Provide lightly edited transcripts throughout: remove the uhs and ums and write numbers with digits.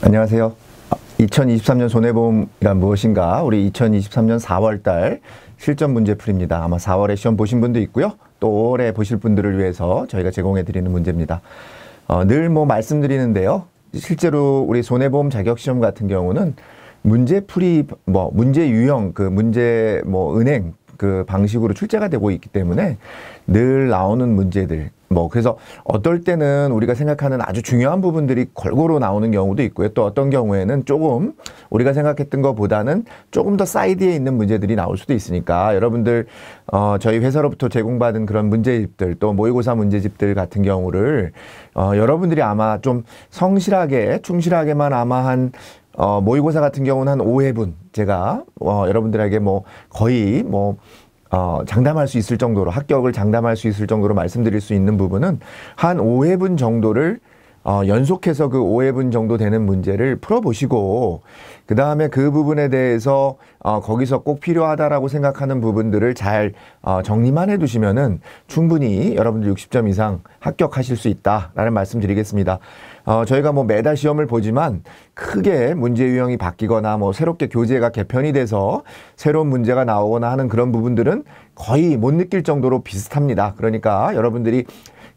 안녕하세요. 2023년 손해보험이란 무엇인가? 우리 2023년 4월달 실전 문제풀이입니다. 아마 4월에 시험 보신 분도 있고요. 또 올해 보실 분들을 위해서 저희가 제공해드리는 문제입니다. 늘 말씀드리는데요. 실제로 우리 손해보험 자격시험 같은 경우는 문제풀이, 문제 유형, 문제, 은행, 방식으로 출제가 되고 있기 때문에 늘 나오는 문제들, 그래서 어떨 때는 우리가 생각하는 아주 중요한 부분들이 골고루 나오는 경우도 있고요. 또 어떤 경우에는 조금 우리가 생각했던 것보다는 조금 더 사이드에 있는 문제들이 나올 수도 있으니까 여러분들, 저희 회사로부터 제공받은 그런 문제집들, 또 모의고사 문제집들 같은 경우를, 여러분들이 아마 좀 성실하게, 충실하게만 아마 모의고사 같은 경우는 한 5회분 제가, 여러분들에게 거의 장담할 수 있을 정도로, 합격을 장담할 수 있을 정도로 말씀드릴 수 있는 부분은 한 5회분 정도를 연속해서 그 5회분 정도 되는 문제를 풀어보시고, 그 다음에 그 부분에 대해서 거기서 꼭 필요하다라고 생각하는 부분들을 잘 정리만 해두시면은 충분히 여러분들 60점 이상 합격하실 수 있다라는 말씀 드리겠습니다. 저희가 매달 시험을 보지만 크게 문제 유형이 바뀌거나 새롭게 교재가 개편이 돼서 새로운 문제가 나오거나 하는 그런 부분들은 거의 못 느낄 정도로 비슷합니다. 그러니까 여러분들이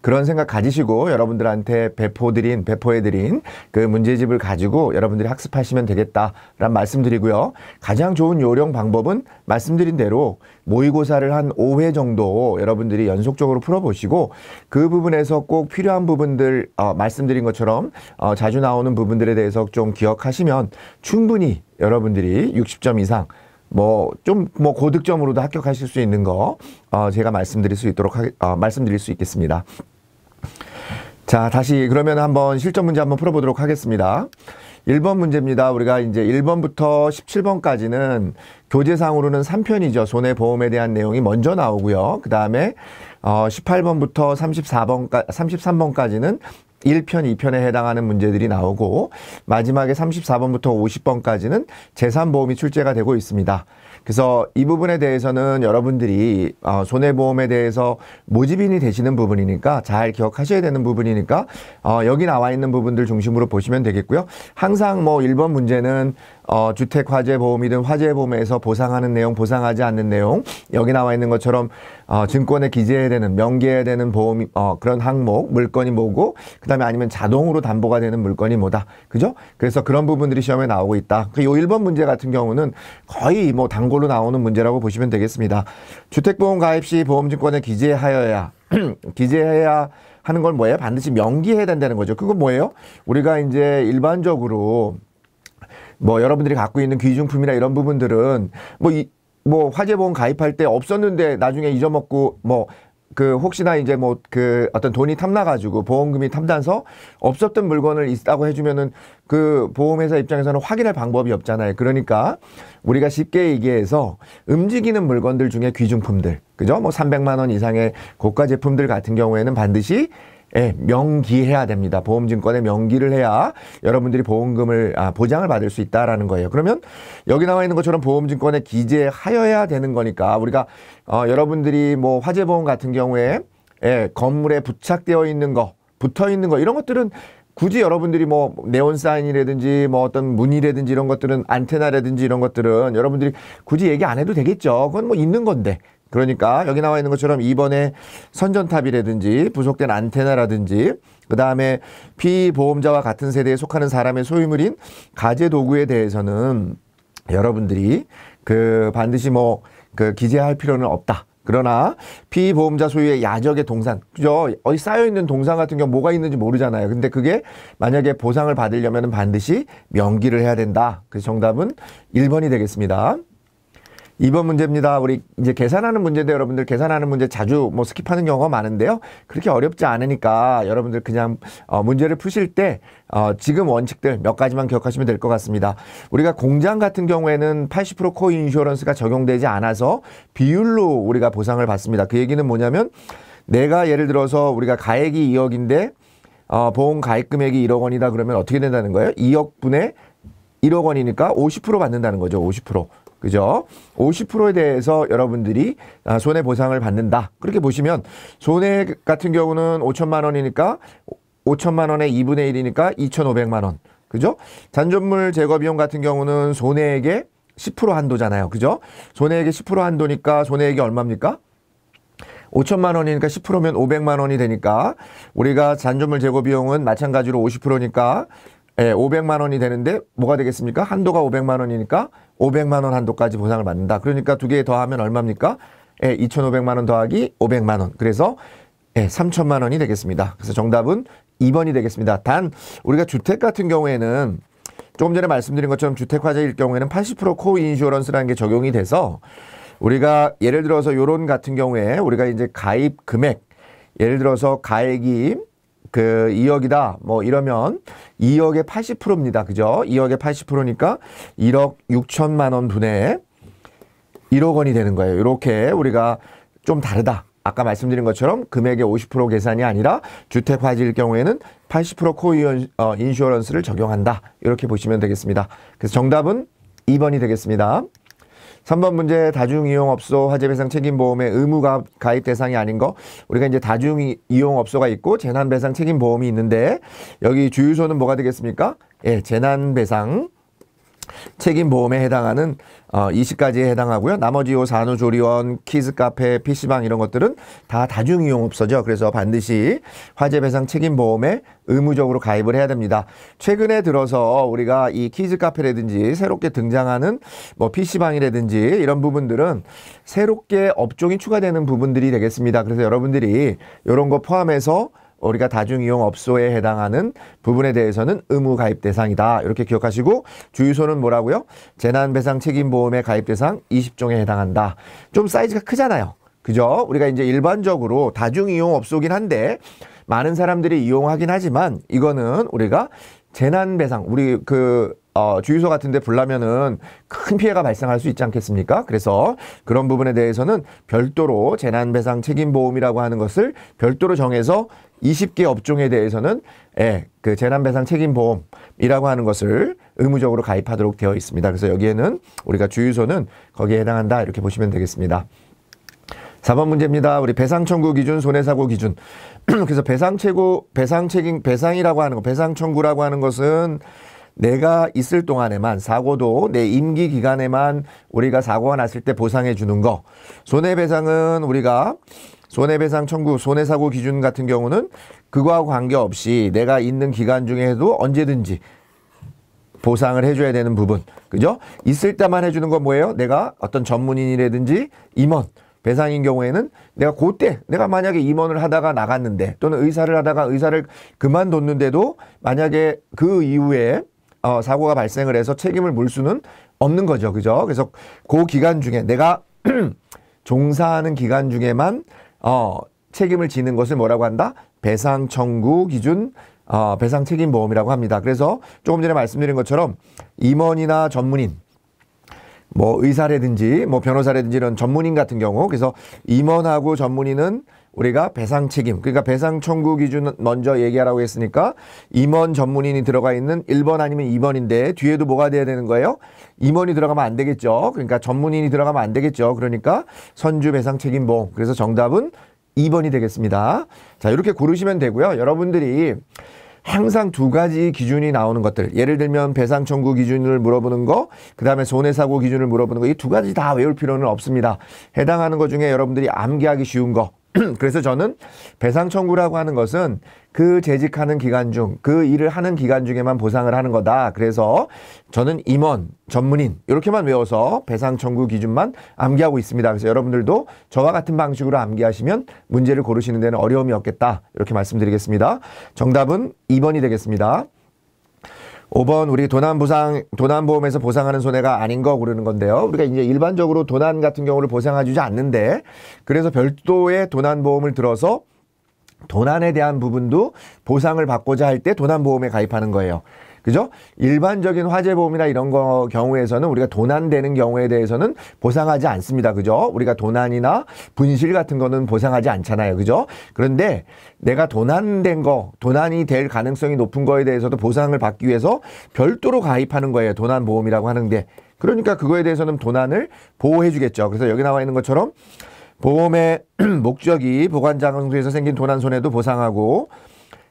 그런 생각 가지시고 여러분들한테 배포해드린 그 문제집을 가지고 여러분들이 학습하시면 되겠다라는 말씀드리고요. 가장 좋은 요령 방법은 말씀드린 대로 모의고사를 한 5회 정도 여러분들이 연속적으로 풀어보시고 그 부분에서 꼭 필요한 부분들, 말씀드린 것처럼 자주 나오는 부분들에 대해서 좀 기억하시면 충분히 여러분들이 60점 이상 고득점으로도 합격하실 수 있는 거, 제가 말씀드릴 수 있겠습니다. 자, 다시 그러면 한번 실전 문제 한번 풀어보도록 하겠습니다. 1번 문제입니다. 우리가 이제 1번부터 17번까지는 교재상으로는 3편이죠. 손해보험에 대한 내용이 먼저 나오고요. 그 다음에 18번부터 33번까지는 1편, 2편에 해당하는 문제들이 나오고 마지막에 34번부터 50번까지는 재산보험이 출제가 되고 있습니다. 그래서 이 부분에 대해서는 여러분들이 손해보험에 대해서 모집인이 되시는 부분이니까 잘 기억하셔야 되는 부분이니까 여기 나와 있는 부분들 중심으로 보시면 되겠고요. 항상 1번 문제는 주택화재보험이든 화재보험에서 보상하는 내용, 보상하지 않는 내용, 여기 나와 있는 것처럼 증권에 기재해야 되는, 명기해야 되는 보험, 그런 항목, 물건이 뭐고, 그 다음에 아니면 자동으로 담보가 되는 물건이 뭐다. 그죠? 그래서 그런 부분들이 시험에 나오고 있다. 요 1번 문제 같은 경우는 거의 단골로 나오는 문제라고 보시면 되겠습니다. 주택보험 가입 시 보험증권에 기재하여야 하는 건 뭐예요? 반드시 명기해야 된다는 거죠. 그건 뭐예요? 우리가 이제 일반적으로 여러분들이 갖고 있는 귀중품이나 이런 부분들은 화재보험 가입할 때 없었는데 나중에 잊어먹고 혹시나 이제 어떤 돈이 탐나가지고 보험금이 탐나서 없었던 물건을 있다고 해주면은 그 보험회사 입장에서는 확인할 방법이 없잖아요. 그러니까 우리가 쉽게 얘기해서 움직이는 물건들 중에 귀중품들, 그죠? 300만 원 이상의 고가 제품들 같은 경우에는 반드시 명기해야 됩니다. 보험증권에 명기를 해야 여러분들이 보험금을, 보장을 받을 수 있다라는 거예요. 그러면 여기 나와 있는 것처럼 보험증권에 기재하여야 되는 거니까 우리가, 여러분들이 화재보험 같은 경우에, 건물에 부착되어 있는 거, 붙어 있는 거, 이런 것들은 굳이 여러분들이 네온사인이라든지 어떤 문이라든지 이런 것들은, 안테나라든지 이런 것들은 여러분들이 굳이 얘기 안 해도 되겠죠. 그건 있는 건데. 그러니까 여기 나와 있는 것처럼 2번에 선전탑이라든지 부속된 안테나라든지 그 다음에 피보험자와 같은 세대에 속하는 사람의 소유물인 가재도구에 대해서는 여러분들이 반드시 기재할 필요는 없다. 그러나 피보험자 소유의 야적의 동산, 그죠? 어디 쌓여있는 동산 같은 경우 뭐가 있는지 모르잖아요. 근데 그게 만약에 보상을 받으려면 반드시 명기를 해야 된다. 그래서 정답은 1번이 되겠습니다. 2번 문제입니다. 우리 이제 계산하는 문제인데 여러분들 계산하는 문제 자주 스킵하는 경우가 많은데요. 그렇게 어렵지 않으니까 여러분들 그냥 문제를 푸실 때 지금 원칙들 몇 가지만 기억하시면 될 것 같습니다. 우리가 공장 같은 경우에는 80% 코인슈어런스가 적용되지 않아서 비율로 우리가 보상을 받습니다. 그 얘기는 뭐냐면 내가 예를 들어서 우리가 가액이 2억인데 보험 가입 금액이 1억 원이다 그러면 어떻게 된다는 거예요? 2억 분의 1억 원이니까 50% 받는다는 거죠. 50%. 그죠? 50%에 대해서 여러분들이 손해보상을 받는다. 그렇게 보시면 손해 같은 경우는 5천만 원이니까 5천만 원의 2분의 1이니까 2,500만 원. 그죠? 잔존물 제거 비용 같은 경우는 손해액의 10% 한도잖아요. 그죠? 손해액의 10% 한도니까 손해액이 얼마입니까? 5천만 원이니까 10%면 500만 원이 되니까 우리가 잔존물 제거 비용은 마찬가지로 50%니까 500만 원이 되는데 뭐가 되겠습니까? 한도가 500만 원이니까 500만 원 한도까지 보상을 받는다. 그러니까 두 개 더하면 얼마입니까? 2,500만 원 더하기 500만 원. 그래서 3천만 원이 되겠습니다. 그래서 정답은 2번이 되겠습니다. 단 우리가 주택 같은 경우에는 조금 전에 말씀드린 것처럼 주택화재일 경우에는 80% 코인슈어런스라는 게 적용이 돼서 우리가 예를 들어서 요런 같은 경우에 우리가 이제 가입 금액 예를 들어서 가액이 2억이다 뭐 이러면 2억의 80%입니다. 그죠? 2억의 80%니까 1억 6천만 원 분의 1억 원이 되는 거예요. 이렇게 우리가 좀 다르다. 아까 말씀드린 것처럼 금액의 50% 계산이 아니라 주택 화재일 경우에는 80% 코인슈어런스를 적용한다. 이렇게 보시면 되겠습니다. 그래서 정답은 2번이 되겠습니다. 3번 문제 다중이용업소 화재배상 책임보험의 의무 가입 대상이 아닌 거 우리가 이제 다중이용업소가 있고 재난배상 책임보험이 있는데 여기 주유소는 뭐가 되겠습니까? 재난배상 책임보험에 해당하는 이 시까지에 해당하고요. 나머지 요 산후조리원, 키즈카페, PC방 이런 것들은 다 다중이용업소죠. 그래서 반드시 화재배상 책임보험에 의무적으로 가입을 해야 됩니다. 최근에 들어서 우리가 이 키즈카페라든지 새롭게 등장하는 뭐 PC방이라든지 이런 부분들은 새롭게 업종이 추가되는 부분들이 되겠습니다. 그래서 여러분들이 이런 거 포함해서 우리가 다중이용업소에 해당하는 부분에 대해서는 의무 가입 대상이다. 이렇게 기억하시고 주유소는 뭐라고요? 재난배상 책임보험의 가입 대상 20종에 해당한다. 좀 사이즈가 크잖아요. 그죠? 우리가 이제 일반적으로 다중이용업소긴 한데 많은 사람들이 이용하긴 하지만 이거는 우리가 재난배상 우리 주유소 같은 데 불나면은 큰 피해가 발생할 수 있지 않겠습니까? 그래서 그런 부분에 대해서는 별도로 재난배상 책임보험이라고 하는 것을 별도로 정해서 20개 업종에 대해서는 그 재난배상 책임보험이라고 하는 것을 의무적으로 가입하도록 되어 있습니다. 그래서 여기에는 우리가 주유소는 거기에 해당한다 이렇게 보시면 되겠습니다. 4번 문제입니다. 우리 배상 청구 기준, 손해사고 기준. 그래서 배상이라고 하는 거, 배상 청구라고 하는 것은 내가 있을 동안에만 사고도 내 임기 기간에만 우리가 사고가 났을 때 보상해 주는 거. 손해배상은 우리가 손해배상 청구, 손해사고 기준 같은 경우는 그거하고 관계없이 내가 있는 기간 중에도 언제든지 보상을 해줘야 되는 부분. 그죠? 있을 때만 해주는 건 뭐예요? 내가 어떤 전문인이라든지 임원, 배상인 경우에는 내가 만약에 임원을 하다가 나갔는데 또는 의사를 하다가 의사를 그만뒀는데도 만약에 그 이후에 사고가 발생을 해서 책임을 물 수는 없는 거죠. 그죠? 그래서 그 기간 중에 내가 종사하는 기간 중에만 책임을 지는 것을 뭐라고 한다? 배상 청구 기준 배상 책임보험이라고 합니다. 그래서 조금 전에 말씀드린 것처럼 임원이나 전문인 뭐 의사라든지 뭐 변호사라든지 이런 전문인 같은 경우 그래서 임원하고 전문인은 우리가 배상 책임 그러니까 배상 청구 기준 먼저 얘기하라고 했으니까 임원 전문인이 들어가 있는 1번 아니면 2번인데 뒤에도 뭐가 돼야 되는 거예요? 임원이 들어가면 안 되겠죠. 그러니까 전문인이 들어가면 안 되겠죠. 그러니까 선주 배상 책임보험 그래서 정답은 2번이 되겠습니다. 자 이렇게 고르시면 되고요. 여러분들이 항상 두 가지 기준이 나오는 것들 예를 들면 배상 청구 기준을 물어보는 거 그 다음에 손해사고 기준을 물어보는 거 이 두 가지 다 외울 필요는 없습니다. 해당하는 것 중에 여러분들이 암기하기 쉬운 거 그래서 저는 배상 청구라고 하는 것은 그 재직하는 기간 중 그 일을 하는 기간 중에만 보상을 하는 거다. 그래서 저는 임원, 전문인 이렇게만 외워서 배상 청구 기준만 암기하고 있습니다. 그래서 여러분들도 저와 같은 방식으로 암기하시면 문제를 고르시는 데는 어려움이 없겠다. 이렇게 말씀드리겠습니다. 정답은 2번이 되겠습니다. 5번 우리 도난보험에서 보상하는 손해가 아닌 거 고르는 건데요. 우리가 이제 일반적으로 도난 같은 경우를 보상해주지 않는데 그래서 별도의 도난보험을 들어서 도난에 대한 부분도 보상을 받고자 할 때 도난보험에 가입하는 거예요. 그죠? 일반적인 화재보험이나 이런 거 경우에서는 우리가 도난되는 경우에 대해서는 보상하지 않습니다. 그죠? 우리가 도난이나 분실 같은 거는 보상하지 않잖아요. 그죠? 그런데 내가 도난된 거, 도난이 될 가능성이 높은 거에 대해서도 보상을 받기 위해서 별도로 가입하는 거예요. 도난보험이라고 하는데. 그러니까 그거에 대해서는 도난을 보호해 주겠죠. 그래서 여기 나와 있는 것처럼 보험의 목적이 보관장소에서 생긴 도난 손해도 보상하고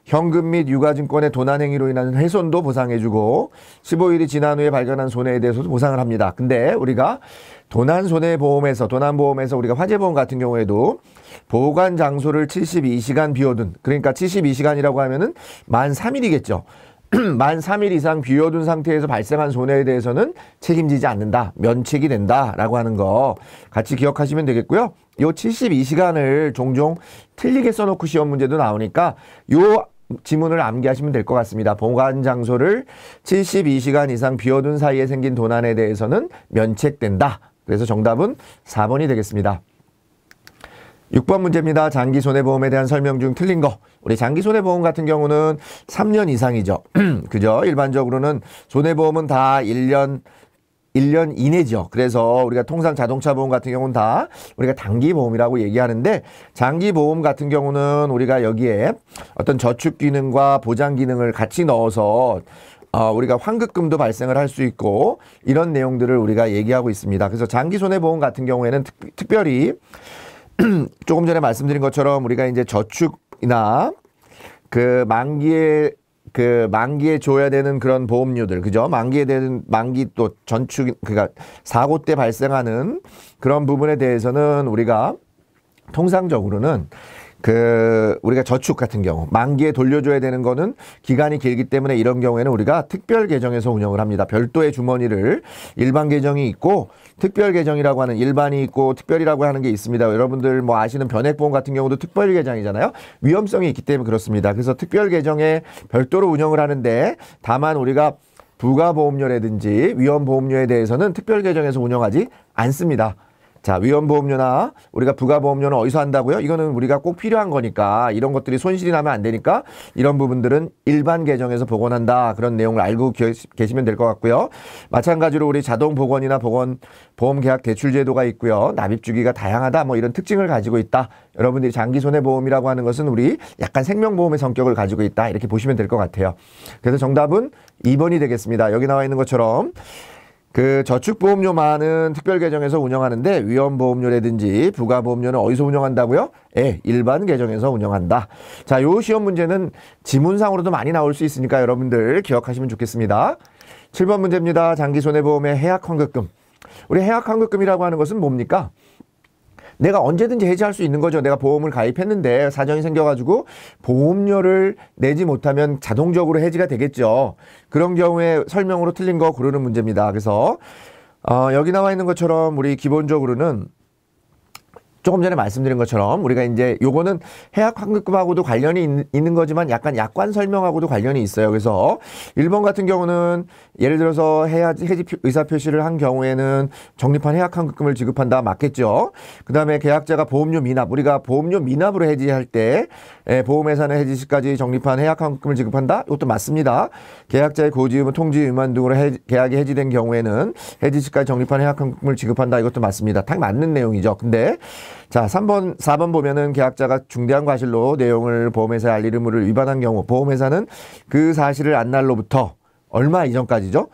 현금 및 유가증권의 도난 행위로 인한 훼손도 보상해주고 15일이 지난 후에 발견한 손해에 대해서도 보상을 합니다. 근데 우리가 도난보험에서 우리가 화재보험 같은 경우에도 보관 장소를 72시간 비워둔, 그러니까 72시간이라고 하면은 만 3일이겠죠. 만 3일 이상 비워둔 상태에서 발생한 손해에 대해서는 책임지지 않는다, 면책이 된다라고 하는 거 같이 기억하시면 되겠고요. 요 72시간을 종종 틀리게 써놓고 시험 문제도 나오니까 요 지문을 암기하시면 될 것 같습니다. 보관 장소를 72시간 이상 비워둔 사이에 생긴 도난에 대해서는 면책된다. 그래서 정답은 4번이 되겠습니다. 6번 문제입니다. 장기손해보험에 대한 설명 중 틀린 거. 우리 장기손해보험 같은 경우는 3년 이상이죠. 그죠? 일반적으로는 손해보험은 다 1년 이내죠. 그래서 우리가 통상 자동차 보험 같은 경우는 다 우리가 단기보험이라고 얘기하는데 장기보험 같은 경우는 우리가 여기에 어떤 저축 기능과 보장 기능을 같이 넣어서 우리가 환급금도 발생을 할 수 있고 이런 내용들을 우리가 얘기하고 있습니다. 그래서 장기손해보험 같은 경우에는 특별히 조금 전에 말씀드린 것처럼 우리가 이제 저축이나 만기에 줘야 되는 그런 보험료들, 그죠? 만기 또 전축, 그러니까 사고 때 발생하는 그런 부분에 대해서는 우리가 통상적으로는 우리가 저축 같은 경우, 만기에 돌려줘야 되는 거는 기간이 길기 때문에 이런 경우에는 우리가 특별 계정에서 운영을 합니다. 별도의 주머니를 일반 계정이 있고 특별 계정이라고 하는 일반이 있고 특별이라고 하는 게 있습니다. 여러분들 뭐 아시는 변액보험 같은 경우도 특별 계정이잖아요. 위험성이 있기 때문에 그렇습니다. 그래서 특별 계정에 별도로 운영을 하는데 다만 우리가 부가보험료라든지 위험보험료에 대해서는 특별 계정에서 운영하지 않습니다. 자, 위험보험료나 우리가 부가보험료는 어디서 한다고요? 이거는 우리가 꼭 필요한 거니까 이런 것들이 손실이 나면 안 되니까 이런 부분들은 일반 계정에서 복원한다. 그런 내용을 알고 계시면 될 것 같고요. 마찬가지로 우리 자동복원이나 보험계약 대출제도가 있고요. 납입주기가 다양하다. 뭐 이런 특징을 가지고 있다. 여러분들이 장기손해보험이라고 하는 것은 우리 약간 생명보험의 성격을 가지고 있다. 이렇게 보시면 될 것 같아요. 그래서 정답은 2번이 되겠습니다. 여기 나와 있는 것처럼 저축보험료만은 특별계정에서 운영하는데 위험보험료라든지 부가보험료는 어디서 운영한다고요? 일반 계정에서 운영한다. 자, 요 시험 문제는 지문상으로도 많이 나올 수 있으니까 여러분들 기억하시면 좋겠습니다. 7번 문제입니다. 장기손해보험의 해약환급금. 우리 해약환급금이라고 하는 것은 뭡니까? 내가 언제든지 해지할 수 있는 거죠. 내가 보험을 가입했는데 사정이 생겨가지고 보험료를 내지 못하면 자동적으로 해지가 되겠죠. 그런 경우에 설명으로 틀린 거 고르는 문제입니다. 그래서 여기 나와 있는 것처럼 우리 기본적으로는 조금 전에 말씀드린 것처럼 우리가 이제 요거는 해약환급금하고도 관련이 있는 거지만 약간 약관 설명하고도 관련이 있어요. 그래서 1번 같은 경우는 예를 들어서 해지 의사표시를 한 경우에는 적립한 해약환급금을 지급한다. 맞겠죠. 그 다음에 계약자가 보험료 미납, 우리가 보험료 미납으로 해지할 때 보험회사는 해지 시까지 적립한 해약환급금을 지급한다. 이것도 맞습니다. 계약자의 고지의무, 통지의 위반 등으로 계약이 해지된 경우에는 해지 시까지 적립한 해약환급금을 지급한다. 이것도 맞습니다. 딱 맞는 내용이죠. 근데 자, 4번 보면은 계약자가 중대한 과실로 내용을 보험회사에 알릴 의무를 위반한 경우 보험회사는 그 사실을 안 날로부터 얼마 이전까지죠?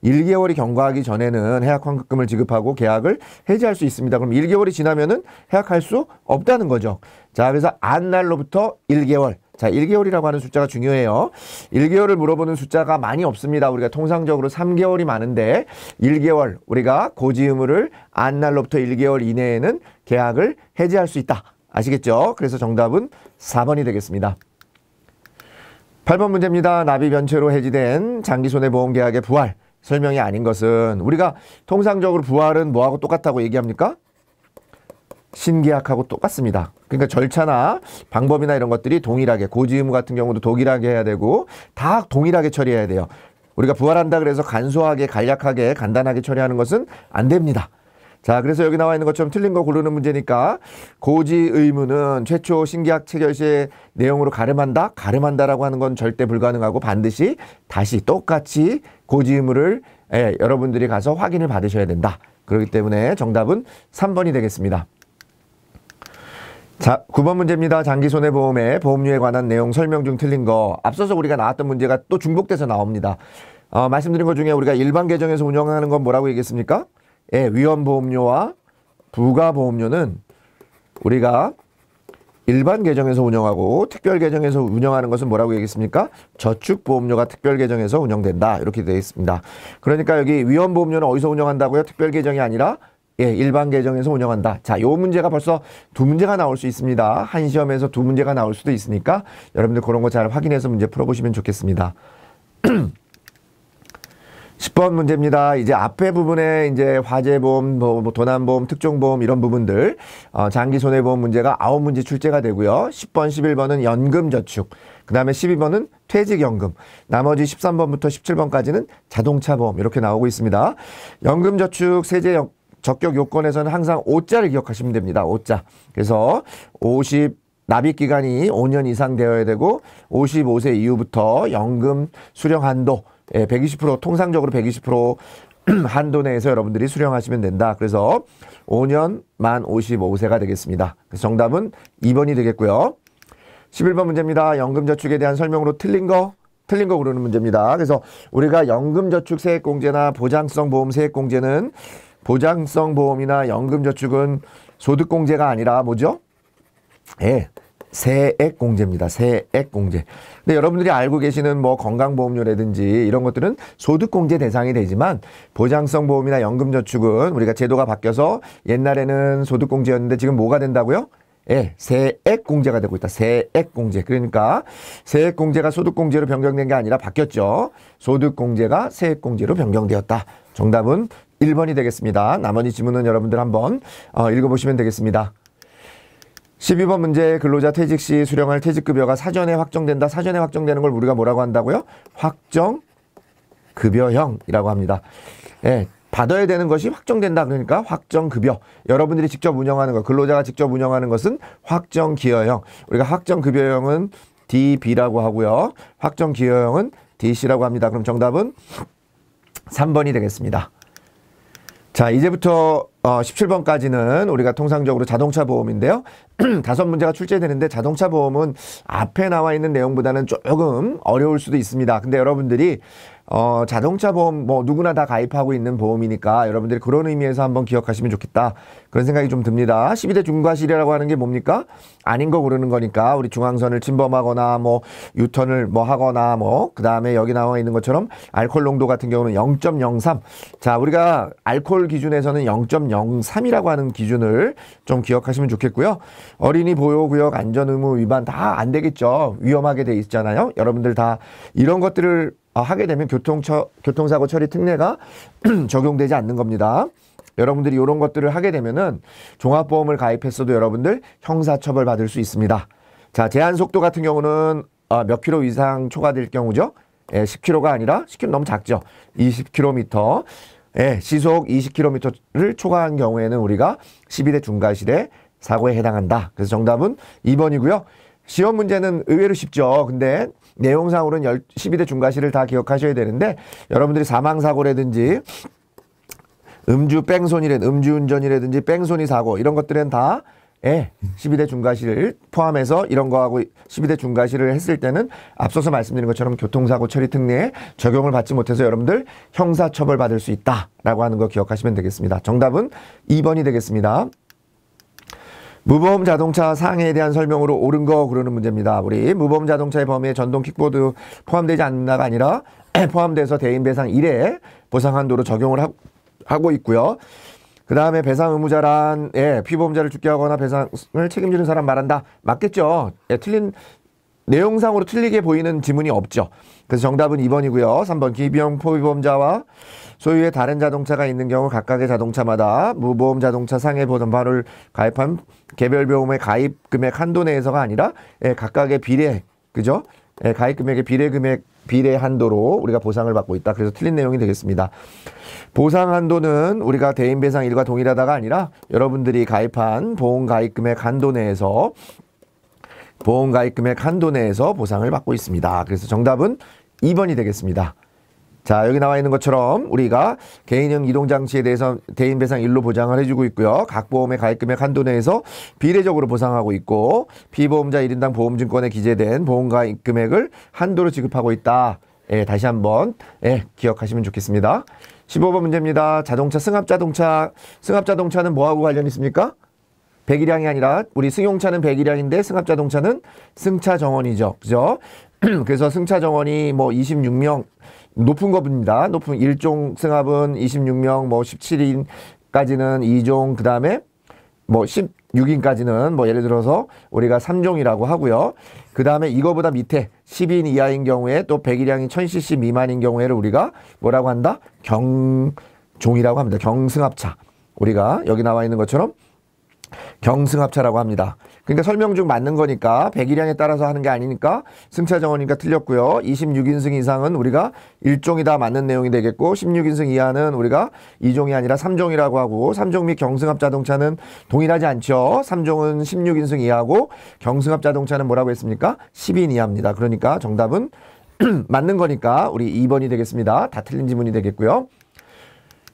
1개월이 경과하기 전에는 해약환급금을 지급하고 계약을 해지할 수 있습니다. 그럼 1개월이 지나면은 해약할 수 없다는 거죠. 자, 그래서 안 날로부터 1개월. 자, 1개월이라고 하는 숫자가 중요해요. 1개월을 물어보는 숫자가 많이 없습니다. 우리가 통상적으로 3개월이 많은데 1개월, 우리가 고지 의무를 안 날로부터 1개월 이내에는 계약을 해지할 수 있다. 아시겠죠? 그래서 정답은 4번이 되겠습니다. 8번 문제입니다. 납입 연체로 해지된 장기손해보험 계약의 부활. 설명이 아닌 것은 우리가 통상적으로 부활은 뭐하고 똑같다고 얘기합니까? 신계약하고 똑같습니다. 그러니까 절차나 방법이나 이런 것들이 동일하게, 고지 의무 같은 경우도 동일하게 해야 되고 다 동일하게 처리해야 돼요. 우리가 부활한다 그래서 간소하게, 간략하게, 간단하게 처리하는 것은 안 됩니다. 자, 그래서 여기 나와 있는 것처럼 틀린 거 고르는 문제니까 고지 의무는 최초 신계약 체결 시의 내용으로 가름한다? 가름한다라고 하는 건 절대 불가능하고 반드시 다시 똑같이 고지 의무를 여러분들이 가서 확인을 받으셔야 된다. 그렇기 때문에 정답은 3번이 되겠습니다. 자, 9번 문제입니다. 장기손해보험의 보험료에 관한 내용 설명 중 틀린 거. 앞서서 우리가 나왔던 문제가 또 중복돼서 나옵니다. 말씀드린 것 중에 우리가 일반 계정에서 운영하는 건 뭐라고 얘기했습니까? 예, 위험보험료와 부가보험료는 우리가 일반 계정에서 운영하고 특별 계정에서 운영하는 것은 뭐라고 얘기했습니까? 저축보험료가 특별 계정에서 운영된다. 이렇게 되어 있습니다. 그러니까 여기 위험보험료는 어디서 운영한다고요? 특별 계정이 아니라 예, 일반 계정에서 운영한다. 자, 요 문제가 벌써 두 문제가 나올 수 있습니다. 한 시험에서 두 문제가 나올 수도 있으니까 여러분들 그런 거 잘 확인해서 문제 풀어보시면 좋겠습니다. 10번 문제입니다. 이제 앞에 부분에 이제 화재보험, 도난보험, 특종보험 이런 부분들 장기손해보험 문제가 9문제 출제가 되고요. 10번, 11번은 연금저축, 그 다음에 12번은 퇴직연금, 나머지 13번부터 17번까지는 자동차보험 이렇게 나오고 있습니다. 연금저축 세제 적격 요건에서는 항상 5자를 기억하시면 됩니다. 5자. 그래서 납입 기간이 5년 이상 되어야 되고 55세 이후부터 연금 수령 한도 120% 통상적으로 120% 한도 내에서 여러분들이 수령하시면 된다. 그래서 5년 만 55세가 되겠습니다. 그래서 정답은 2번이 되겠고요. 11번 문제입니다. 연금저축에 대한 설명으로 틀린 거 고르는 문제입니다. 그래서 우리가 연금저축 세액공제나 보장성 보험 세액공제는 보장성 보험이나 연금저축은 소득공제가 아니라 뭐죠? 예, 세액공제입니다. 세액공제. 근데 여러분들이 알고 계시는 뭐 건강보험료라든지 이런 것들은 소득공제 대상이 되지만 보장성 보험이나 연금저축은 우리가 제도가 바뀌어서 옛날에는 소득공제였는데 지금 뭐가 된다고요? 예, 세액공제가 되고 있다. 세액공제. 그러니까 세액공제가 소득공제로 변경된 게 아니라 바뀌었죠. 소득공제가 세액공제로 변경되었다. 정답은 1번이 되겠습니다. 나머지 지문은 여러분들 한번 읽어보시면 되겠습니다. 12번 문제 근로자 퇴직 시 수령할 퇴직급여가 사전에 확정된다. 사전에 확정되는 걸 우리가 뭐라고 한다고요? 확정급여형이라고 합니다. 예, 받아야 되는 것이 확정된다. 그러니까 확정급여. 여러분들이 직접 운영하는 것, 근로자가 직접 운영하는 것은 확정기여형. 우리가 확정급여형은 DB라고 하고요. 확정기여형은 DC라고 합니다. 그럼 정답은 3번이 되겠습니다. 자, 이제부터 17번까지는 우리가 통상적으로 자동차 보험인데요. 5문제가 출제되는데 자동차 보험은 앞에 나와 있는 내용보다는 조금 어려울 수도 있습니다. 근데 여러분들이 자동차 보험 뭐 누구나 다 가입하고 있는 보험이니까 여러분들이 그런 의미에서 한번 기억하시면 좋겠다. 그런 생각이 좀 듭니다. 12대 중과실이라고 하는 게 뭡니까? 아닌 거 고르는 거니까 우리 중앙선을 침범하거나 뭐 유턴을 뭐 하거나 뭐 그다음에 여기 나와 있는 것처럼 알코올 농도 같은 경우는 0.03. 자, 우리가 알코올 기준에서는 0.03이라고 하는 기준을 좀 기억하시면 좋겠고요. 어린이 보호구역 안전의무 위반 다 안 되겠죠. 위험하게 돼 있잖아요. 여러분들 다 이런 것들을 하게 되면 교통사고 처리 특례가 적용되지 않는 겁니다. 여러분들이 이런 것들을 하게 되면은 종합보험을 가입했어도 여러분들 형사처벌 받을 수 있습니다. 자, 제한속도 같은 경우는 몇 킬로 이상 초과될 경우죠. 10km가 아니라 10km 너무 작죠. 20km. 시속 20km를 초과한 경우에는 우리가 12대 중과실의 사고에 해당한다. 그래서 정답은 2번이고요. 시험 문제는 의외로 쉽죠. 근데 내용상으로는 12대 중과실을 다 기억하셔야 되는데 여러분들이 사망사고라든지 음주운전이라든지 뺑소니 사고 이런 것들은 다 12대 중과실을 포함해서 이런 거하고 12대 중과실을 했을 때는 앞서서 말씀드린 것처럼 교통사고 처리 특례에 적용을 받지 못해서 여러분들 형사처벌 받을 수 있다라고 하는 거 기억하시면 되겠습니다. 정답은 2번이 되겠습니다. 무보험 자동차 상해에 대한 설명으로 옳은 거 고르는 문제입니다. 우리 무보험 자동차의 범위에 전동 킥보드 포함되지 않는다가 아니라 포함돼서 대인 배상 1회 보상 한도로 적용을 하고 있고요. 그 다음에 배상 의무자란 피보험자를 죽게 하거나 배상을 책임지는 사람 말한다. 맞겠죠? 내용상으로 틀리게 보이는 지문이 없죠. 그래서 정답은 2번이고요. 3번 기비형 포위보험자와 소유의 다른 자동차가 있는 경우 각각의 자동차마다 무보험 자동차 상해 보험료를 가입한 개별 보험의 가입 금액 한도 내에서가 아니라 각각의 비례, 그죠? 가입 금액의 비례 한도로 우리가 보상을 받고 있다. 그래서 틀린 내용이 되겠습니다. 보상 한도는 우리가 대인 배상 1과 동일하다가 아니라 여러분들이 가입한 보험 가입 금액 한도 내에서 보상을 받고 있습니다. 그래서 정답은 2번이 되겠습니다. 자, 여기 나와 있는 것처럼 우리가 개인형 이동장치에 대해서 대인 배상 1로 보장을 해주고 있고요. 각 보험의 가입금액 한도 내에서 비례적으로 보상하고 있고 피보험자 1인당 보험증권에 기재된 보험 가입금액을 한도로 지급하고 있다. 예, 다시 한번 예, 기억하시면 좋겠습니다. 15번 문제입니다. 자동차, 승합자동차는 뭐하고 관련이 있습니까? 배기량이 아니라 우리 승용차는 배기량인데 승합자동차는 승차정원이죠. 그죠? 그래서 승차정원이 뭐 26명 높은 겁니다. 높은 1종 승합은 26명, 뭐 17인까지는 2종, 그 다음에 뭐 16인까지는 뭐 예를 들어서 우리가 3종이라고 하고요. 그 다음에 이거보다 밑에 10인 이하인 경우에 또 배기량이 1000cc 미만인 경우에를 우리가 뭐라고 한다? 경종이라고 합니다. 경승합차. 우리가 여기 나와 있는 것처럼 경승합차라고 합니다. 그러니까 설명 중 맞는 거니까 배기량에 따라서 하는 게 아니니까 승차정원이니까 틀렸고요. 26인승 이상은 우리가 1종이다 맞는 내용이 되겠고 16인승 이하는 우리가 2종이 아니라 3종이라고 하고 3종 및 경승합 자동차는 동일하지 않죠. 3종은 16인승 이하고 경승합 자동차는 뭐라고 했습니까? 10인 이하입니다. 그러니까 정답은 맞는 거니까 우리 2번이 되겠습니다. 다 틀린 지문이 되겠고요.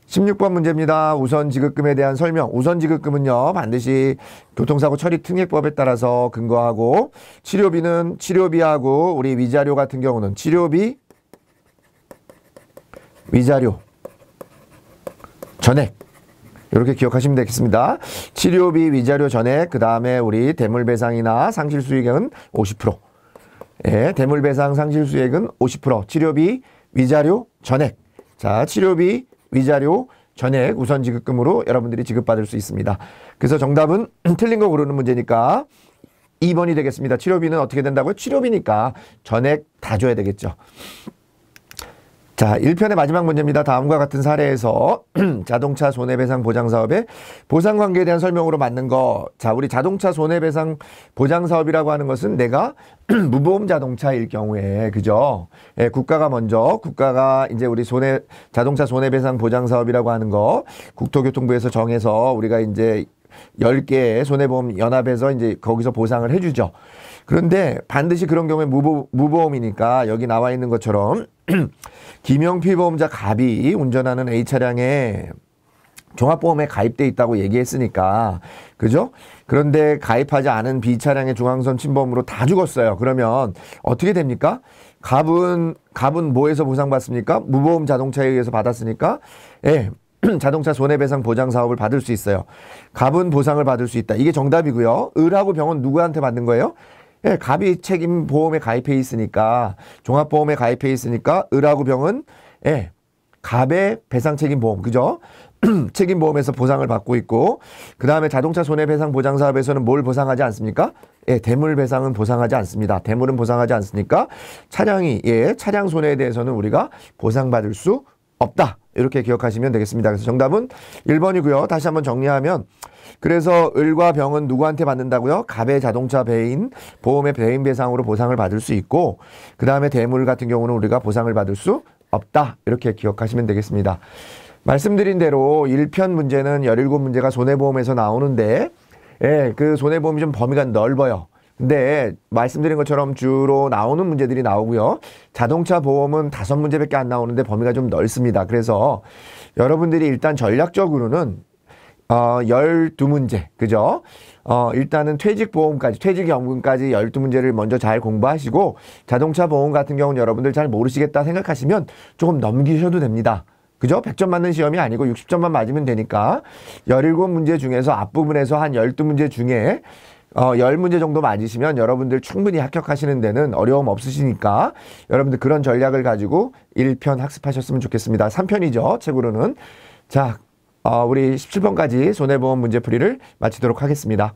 16번 문제입니다. 우선지급금에 대한 설명. 우선지급금은요, 반드시 교통사고 처리 특례법에 따라서 근거하고, 치료비는 치료비하고, 우리 위자료 같은 경우는 치료비, 위자료, 전액. 이렇게 기억하시면 되겠습니다. 치료비, 위자료, 전액, 그 다음에 우리 대물배상이나 상실수익은 50%. 예, 대물배상, 상실수익은 50%. 치료비, 위자료, 전액. 자, 치료비, 위자료, 전액 우선지급금으로 여러분들이 지급받을 수 있습니다. 그래서 정답은 틀린 거 고르는 문제니까 2번이 되겠습니다. 치료비는 어떻게 된다고요? 치료비니까 전액 다 줘야 되겠죠. 자, 1편의 마지막 문제입니다. 다음과 같은 사례에서 자동차 손해배상 보장사업의 보상관계에 대한 설명으로 맞는 거. 자, 우리 자동차 손해배상 보장사업이라고 하는 것은 내가 무보험 자동차일 경우에, 그죠? 예, 국가가 이제 우리 자동차 손해배상 보장사업이라고 하는 거 국토교통부에서 정해서 우리가 이제 10개의 손해보험 연합해서 이제 거기서 보상을 해주죠. 그런데 반드시 그런 경우에 무보험이니까 여기 나와 있는 것처럼 김영필보험자 갑이 운전하는 A차량에 종합보험에 가입돼 있다고 얘기했으니까, 그죠? 그런데 가입하지 않은 B차량의 중앙선 침범으로 다 죽었어요. 그러면 어떻게 됩니까? 갑은 뭐에서 보상받습니까? 무보험 자동차에 의해서 받았으니까, 예, 자동차 손해배상 보장 사업을 받을 수 있어요. 갑은 보상을 받을 수 있다. 이게 정답이고요. 을하고 병은 누구한테 받는 거예요? 예, 갑이 책임보험에 가입해 있으니까, 종합보험에 가입해 있으니까, 을하고 병은, 예, 갑의 배상책임보험, 그죠? 책임보험에서 보상을 받고 있고, 그 다음에 자동차 손해배상 보장사업에서는 뭘 보상하지 않습니까? 예, 대물배상은 보상하지 않습니다. 대물은 보상하지 않으니까, 차량 손해에 대해서는 우리가 보상받을 수 없다. 이렇게 기억하시면 되겠습니다. 그래서 정답은 1번이고요. 다시 한번 정리하면, 그래서 을과 병은 누구한테 받는다고요? 갑의 자동차 배인, 보험의 배인 배상으로 보상을 받을 수 있고, 그 다음에 대물 같은 경우는 우리가 보상을 받을 수 없다. 이렇게 기억하시면 되겠습니다. 말씀드린 대로 1편 문제는 17문제가 손해보험에서 나오는데, 예, 그 손해보험이 좀 범위가 넓어요. 근데 말씀드린 것처럼 주로 나오는 문제들이 나오고요. 자동차 보험은 5문제밖에 안 나오는데 범위가 좀 넓습니다. 그래서 여러분들이 일단 전략적으로는 12문제, 그죠? 일단은 퇴직연금까지 12문제를 먼저 잘 공부하시고, 자동차 보험 같은 경우는 여러분들 잘 모르시겠다 생각하시면 조금 넘기셔도 됩니다. 그죠? 100점 맞는 시험이 아니고 60점만 맞으면 되니까 17문제 중에서 앞부분에서 한 12문제 중에 10문제 정도 맞으시면 여러분들 충분히 합격하시는 데는 어려움 없으시니까 여러분들 그런 전략을 가지고 1편 학습하셨으면 좋겠습니다. 3편이죠. 책으로는. 자, 우리 17번까지 손해보험 문제풀이를 마치도록 하겠습니다.